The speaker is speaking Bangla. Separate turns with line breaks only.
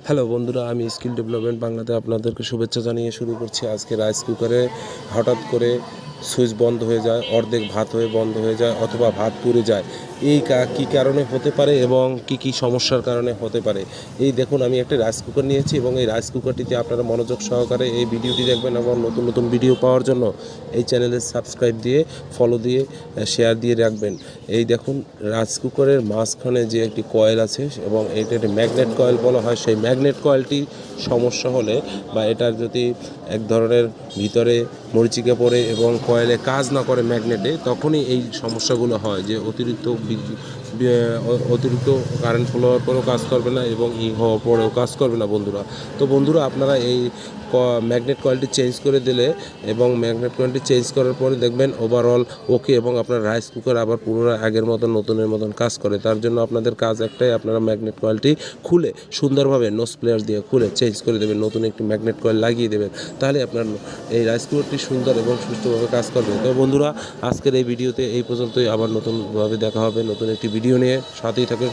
হ্যালো বন্ধুরা, আমি স্কিল ডেভেলপমেন্ট বাংলাতে আপনাদেরকে শুভেচ্ছা জানিয়ে শুরু করছি। আজকে রাইস কুকারে হঠাৎ করে সুইচ বন্ধ হয়ে যায়, অর্ধেক ভাত হয়ে বন্ধ হয়ে যায় অথবা ভাত পুড়ে যায়। এই কী কারণে হতে পারে এবং কি সমস্যার কারণে হতে পারে, এই দেখুন আমি একটা রাইস কুকার নিয়েছি এবং এই রাইস কুকারটিতে আপনারা মনোযোগ সহকারে এই ভিডিওটি দেখবেন এবং নতুন নতুন ভিডিও পাওয়ার জন্য এই চ্যানেলে সাবস্ক্রাইব দিয়ে ফলো দিয়ে শেয়ার দিয়ে রাখবেন। এই দেখুন রাইস কুকারের মাঝখানে যে একটি কয়েল আছে এবং এটা একটি ম্যাগনেট কয়েল বলা হয়, সেই ম্যাগনেট কয়েলটি সমস্যা হলে বা এটার যদি এক ধরনের ভিতরে মরিচিকা পড়ে এবং কয়েলে কাজ না করে ম্যাগনেটে, তখনই এই সমস্যাগুলো হয় যে অতিরিক্ত কারেন্ট ফ্লো হওয়ার পরেও কাজ করবে না এবং হওয়ার পরেও কাজ করবে না বন্ধুরা। তো বন্ধুরা, আপনারা এই ম্যাগনেট কয়েলটি চেঞ্জ করে দিলে এবং ম্যাগনেট কয়েলটি চেঞ্জ করার পরে দেখবেন ওভারঅল ওকে এবং আপনার রাইস কুকার আবার পুনরায় আগের মতন নতুনের মতন কাজ করে। তার জন্য আপনাদের কাজ একটাই, আপনারা ম্যাগনেট কয়েলটি খুলে সুন্দরভাবে নোজ প্লেয়ার দিয়ে খুলে চেঞ্জ করে দেবেন, নতুন একটি ম্যাগনেট কয়েল লাগিয়ে দেবেন, তাহলে আপনার এই রাইস কুকারটি সুন্দর এবং সুস্থভাবে কাজ করবে। তো বন্ধুরা, আজকের এই ভিডিওতে এই পর্যন্তই। আবার নতুনভাবে দেখা হবে নতুন একটি ভিডিও নিয়ে, সাথেই থাকেন।